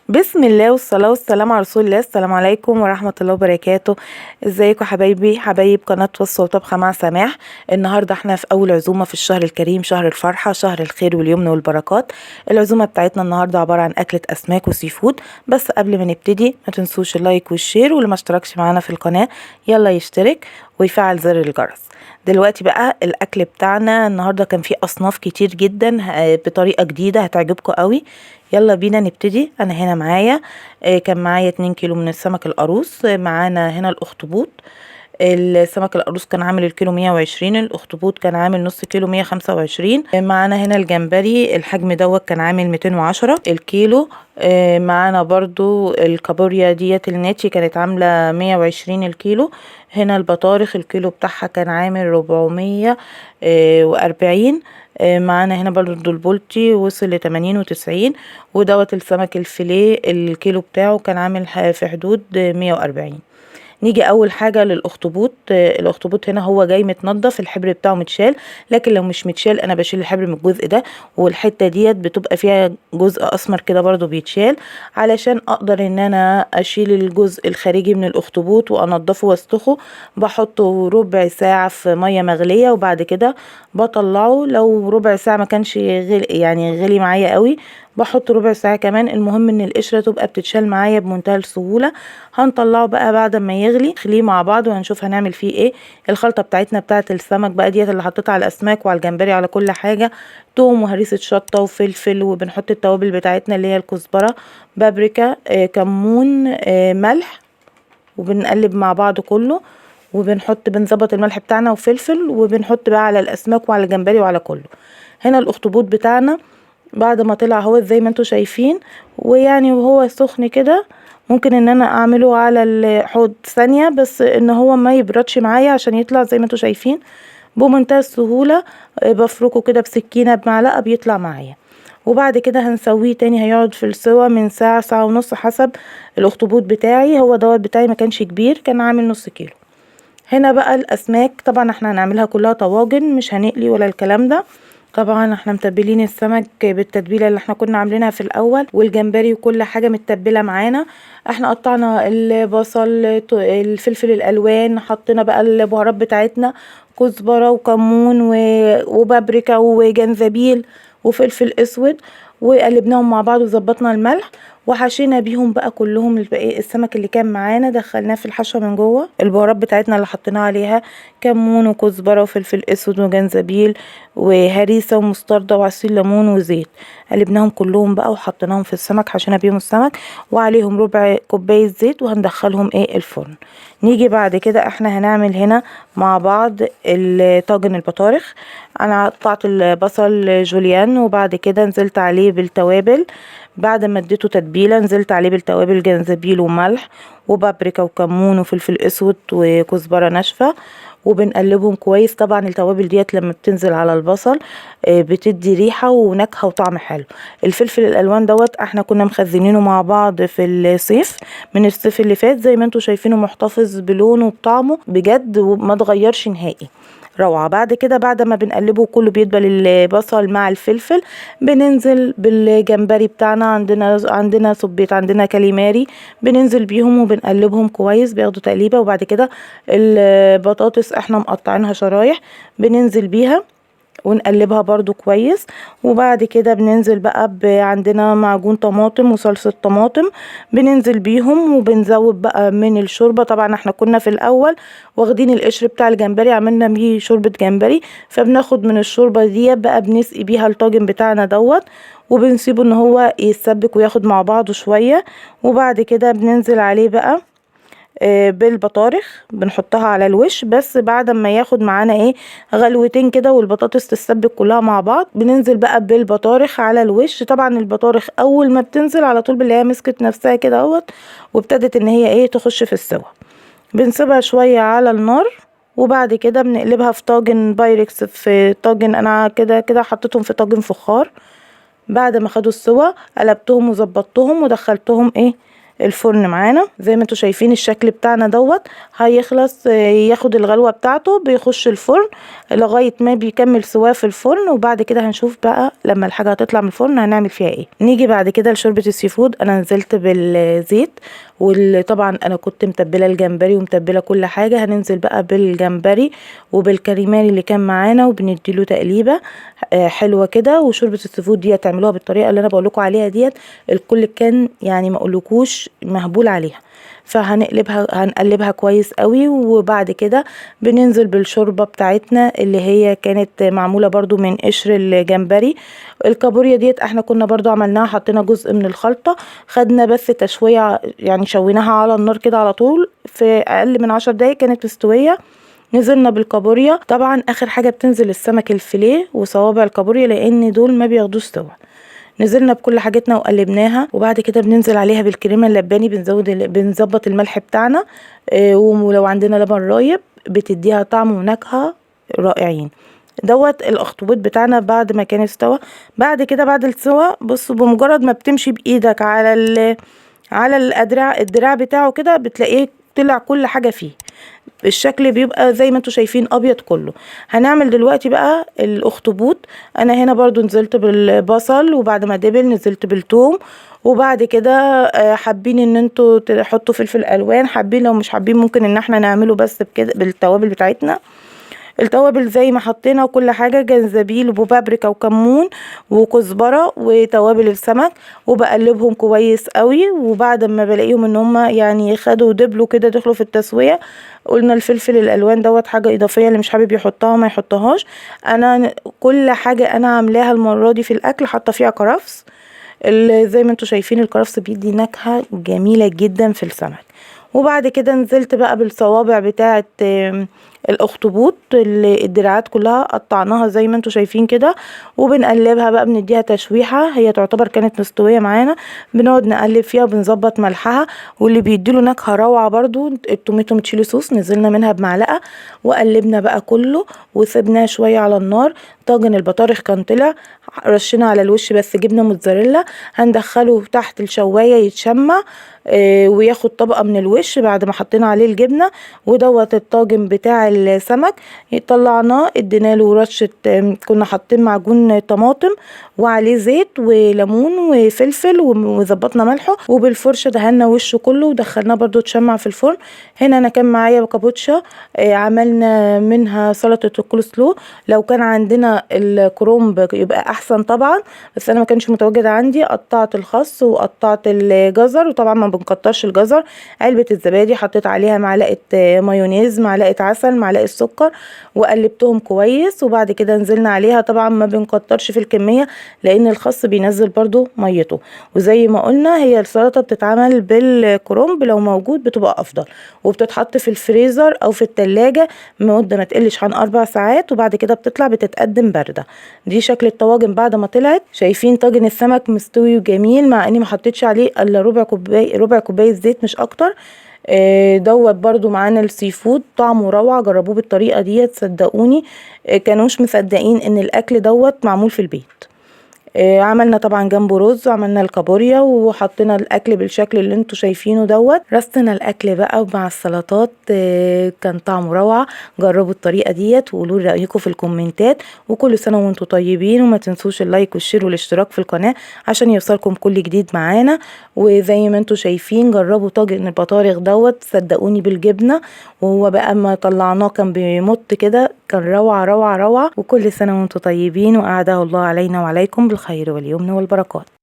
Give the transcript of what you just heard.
بسم الله والصلاة والسلام على رسول الله. السلام عليكم ورحمة الله وبركاته. ازيكم حبايبي حبايب قناة وصفة وطبخة مع سماح. النهاردة احنا في اول عزومة في الشهر الكريم، شهر الفرحة، شهر الخير واليمن والبركات. العزومة بتاعتنا النهاردة عبارة عن اكلة اسماك وسي فود. بس قبل ما نبتدي ما تنسوش اللايك والشير، واللي ما اشتركش معانا في القناة يلا يشترك ويفعل زر الجرس. دلوقتي بقى الاكل بتاعنا النهارده كان فيه اصناف كتير جدا بطريقه جديده هتعجبكم قوي. يلا بينا نبتدي. انا هنا معايا كان معايا 2 كيلو من السمك القاروص. معانا هنا الاخطبوط. السمك القاروص كان عامل الكيلو 120، الاخطبوط كان عامل نص كيلو 125. معانا هنا الجمبري الحجم دوت كان عامل 210 الكيلو. معانا برضو الكابوريا ديت الناتشي كانت عاملة 120 الكيلو. هنا البطارخ الكيلو بتاعها كان عامل 440. معانا هنا برضو البولتي وصل ل80 و90. ودوت السمك الفيليه الكيلو بتاعه كان عامل في حدود 140. نيجي اول حاجه للاخطبوط. الاخطبوط هنا هو جاي متنضف، الحبر بتاعه متشال، لكن لو مش متشال انا بشيل الحبر من الجزء ده، والحته ديت بتبقى فيها جزء اسمر كده برضو بيتشال علشان اقدر ان انا اشيل الجزء الخارجي من الاخطبوط وانضفه واسلخه. بحطه ربع ساعه في ميه مغليه وبعد كده بطلعه. لو ربع ساعه ما كانش غلي يعني غلي معايا قوي بحط ربع ساعة كمان. المهم ان القشرة تبقى بتتشال معايا بمنتهى السهولة. هنطلعه بقى بعد ما يغلي، نخليه مع بعض وهنشوف هنعمل فيه ايه. الخلطة بتاعتنا بتاعت السمك بقى ديت اللي حطيتها على الاسماك وعلى الجمبري على كل حاجة: توم وهريسة شطة وفلفل، وبنحط التوابل بتاعتنا اللي هي الكزبرة، بابريكا، كمون، ملح، وبنقلب مع بعض كله. بنظبط الملح بتاعنا وفلفل، وبنحط بقى على الاسماك وعلى الجمبري وعلى كله. هنا الاخطبوط بتاعنا بعد ما طلع هو زي ما انتوا شايفين، ويعني وهو سخن كده ممكن ان انا اعمله على الحوض ثانية بس ان هو ما يبردش معايا عشان يطلع زي ما انتوا شايفين بمنتهى السهولة. بفركه كده بسكينة بمعلقة بيطلع معايا. وبعد كده هنسويه تاني، هيقعد في السوا من ساعة ساعة ونص حسب الاخطبوط بتاعي. هو دوت بتاعي ما كانش كبير، كان عامل نص كيلو. هنا بقى الاسماك طبعا احنا هنعملها كلها طواجن، مش هنقلي ولا الكلام ده. طبعا احنا متبلين السمك بالتتبيله اللي احنا كنا عاملينها في الاول، والجمبري وكل حاجه متبله معانا. احنا قطعنا البصل، الفلفل الالوان، حطينا بقى البهارات بتاعتنا: كزبره وكمون وبابريكا وجنزبيل وفلفل اسود، وقلبناهم مع بعض وظبطنا الملح. وحشينا بيهم بقى كلهم السمك اللي كان معانا دخلناه في الحشوه من جوه. البهارات بتاعتنا اللي حطيناها عليها: كمون وكزبره وفلفل اسود وجنزبيل وهريسه ومستردة وعصير ليمون وزيت. قلبناهم كلهم بقى وحطيناهم في السمك، حشينا بيهم السمك وعليهم ربع كوبايه زيت، وهندخلهم الفرن. نيجي بعد كده احنا هنعمل هنا مع بعض طاجن البطارخ. انا قطعت البصل جوليان وبعد كده نزلت عليه بالتوابل. بعد ما اديته تتبيله نزلت عليه بالتوابل: جنزبيل وملح وبابريكا وكمون وفلفل اسود وكزبره ناشفه، وبنقلبهم كويس. طبعا التوابل ديت لما بتنزل على البصل بتدي ريحه ونكهه وطعم حلو. الفلفل الالوان دوت احنا كنا مخزنينه مع بعض في الصيف، من الصيف اللي فات، زي ما انتوا شايفينه محتفظ بلونه وبطعمه بجد وما اتغيرش نهائي، روعة. بعد كده بعد ما بنقلبه كله بيدبل البصل مع الفلفل، بننزل بالجمبري بتاعنا. عندنا صبيط، عندنا كاليماري، بننزل بيهم وبنقلبهم كويس بياخدوا تقليبة. وبعد كده البطاطس احنا مقطعينها شرايح بننزل بيها ونقلبها برضو كويس. وبعد كده بننزل بقى عندنا معجون طماطم وصلصة طماطم، بننزل بيهم وبنزود بقى من الشوربة. طبعا احنا كنا في الاول واخدين القشر بتاع الجمبري عملنا بيه شوربة جمبري، فبناخد من الشوربة دي بقى بنسقي بيها الطاجن بتاعنا دوت، وبنسيبه ان هو يتسبك وياخد مع بعضه شوية. وبعد كده بننزل عليه بقى بالبطارخ، بنحطها على الوش بس بعد ما ياخد معانا غلوتين كده والبطاطس تتسبك كلها مع بعض. بننزل بقى بالبطارخ على الوش. طبعا البطارخ اول ما بتنزل على طول بنلاقيها مسكت نفسها كده اهوت وابتدت ان هي تخش في السوا. بنسيبها شوية على النار وبعد كده بنقلبها في طاجن بايركس. في طاجن انا كده كده حطيتهم في طاجن فخار. بعد ما خدوا السوا قلبتهم وظبطتهم ودخلتهم الفرن معانا. زي ما انتوا شايفين الشكل بتاعنا دوت هيخلص، ياخد الغلوة بتاعته بيخش الفرن لغاية ما بيكمل سواه في الفرن. وبعد كده هنشوف بقى لما الحاجة هتطلع من الفرن هنعمل فيها ايه. نيجي بعد كده لشوربة السي فود. انا نزلت بالزيت، وطبعا انا كنت متبله الجمبري ومتبله كل حاجه. هننزل بقى بالجمبري وبالكريماري اللي كان معانا وبنديله تقليبه حلوه كده. وشوربه السي فود دي تعملوها بالطريقه اللي انا بقول لكم عليها ديت، الكل كان يعني ما اقولكوش مهبول عليها. هنقلبها كويس قوي. وبعد كده بننزل بالشوربه بتاعتنا اللي هي كانت معموله برضو من قشر الجمبري. الكابوريا ديت احنا كنا برضو عملناها، حطينا جزء من الخلطه، خدنا بس تشويه يعني شويناها على النار كده على طول، في اقل من 10 دقايق كانت مستويه. نزلنا بالكابوريا. طبعا اخر حاجه بتنزل السمك الفيليه وصوابع الكابوريا لان دول ما بياخدوش سوا. نزلنا بكل حاجتنا وقلبناها. وبعد كده بننزل عليها بالكريمه اللباني، بنظبط الملح بتاعنا، ولو عندنا لبن رايب بتديها طعم ونكهه رائعين. دوت الاخطبوط بتاعنا بعد ما كان استوى. بعد كده بعد السوا بصوا بمجرد ما بتمشي بايدك على الدراع بتاعه كده بتلاقيه طلع كل حاجه فيه. الشكل بيبقى زي ما انتوا شايفين ابيض كله. هنعمل دلوقتي بقى الاخطبوط. انا هنا برضو نزلت بالبصل، وبعد ما دبل نزلت بالثوم. وبعد كده حابين ان انتوا تحطوا فلفل الوان، حابين لو مش حابين ممكن ان احنا نعمله بس بكده بالتوابل بتاعتنا. التوابل زي ما حطينا وكل حاجه، جنزبيل وبابريكا وكمون وكزبره وتوابل السمك، وبقلبهم كويس قوي. وبعد ما بلاقيهم ان هم يعني خدوا دبلوا كده دخلوا في التسويه، قلنا الفلفل الالوان دوت حاجه اضافيه، اللي مش حابب يحطها ما يحطهاش. انا كل حاجه انا عاملاها المره دي في الاكل حاطه فيها كرفس. زي ما انتوا شايفين الكرفس بيدي نكهه جميله جدا في السمك. وبعد كده نزلت بقى بالصوابع بتاعه الاخطبوط، الدراعات كلها قطعناها زي ما انتوا شايفين كده، وبنقلبها بقى بنديها تشويحه. هي تعتبر كانت مستويه معانا، بنقعد نقلب فيها وبنظبط ملحها. واللي بيديله نكهه روعه برضو التوميتو تشيلي صوص، نزلنا منها بمعلقه وقلبنا بقى كله وسيبناه شويه على النار. طاجن البطارخ كان طلع، رشينا على الوش بس جبنه موتزاريلا. هندخله تحت الشوايه يتشمع وياخد طبقه من الوش بعد ما حطينا عليه الجبنه. ودوت الطاجن بتاع السمك طلعناه، ادينا له رشه، كنا حاطين معجون طماطم وعليه زيت وليمون وفلفل وظبطنا ملحه، وبالفرشه دهنا وشه كله ودخلناه برضو تشمع في الفرن. هنا انا كان معايا كابوتشا، عملنا منها سلطه الكولسلو. لو كان عندنا الكرومب يبقى احسن طبعا، بس انا ما كانش متواجد عندي. قطعت الخس وقطعت الجزر، وطبعا ما بنكترش الجزر. علبه الزبادي حطيت عليها معلقه مايونيز، معلقه عسل، معلقه سكر، وقلبتهم كويس. وبعد كده نزلنا عليها، طبعا ما بنكترش في الكميه لان الخس بينزل برضو ميته. وزي ما قلنا هي السلطه بتتعمل بالكرومب، لو موجود بتبقى افضل، وبتتحط في الفريزر او في التلاجة مده ما تقلش عن 4 ساعات. وبعد كده بتطلع بتتقدم بارده. دي شكل الطواجن بعد ما طلعت. شايفين طاجن السمك مستوي وجميل، مع اني ما حطيتش عليه الا ربع كوبايه زيت مش اكتر. دوت برضو معانا السي فود طعمه روعه، جربوه بالطريقه ديت صدقوني كانوش مصدقين ان الاكل دوت معمول في البيت. عملنا طبعا جنبه رز، وعملنا الكابوريا، وحطينا الاكل بالشكل اللي انتوا شايفينه دوت. رصنا الاكل بقى مع السلطات، كان طعمه روعه. جربوا الطريقه ديت وقولوا لي رايكم في الكومنتات. وكل سنه وانتوا طيبين، وما تنسوش اللايك والشير والاشتراك في القناه عشان يوصلكم كل جديد معانا. وزي ما انتوا شايفين جربوا طاجن البطارخ دوت صدقوني بالجبنه، وهو بقى ما طلعناه كان بيمط كده، كان روعه روعه روعه. وكل سنه وانتوا طيبين، وأعاده الله علينا وعليكم بالخير واليمن والبركات.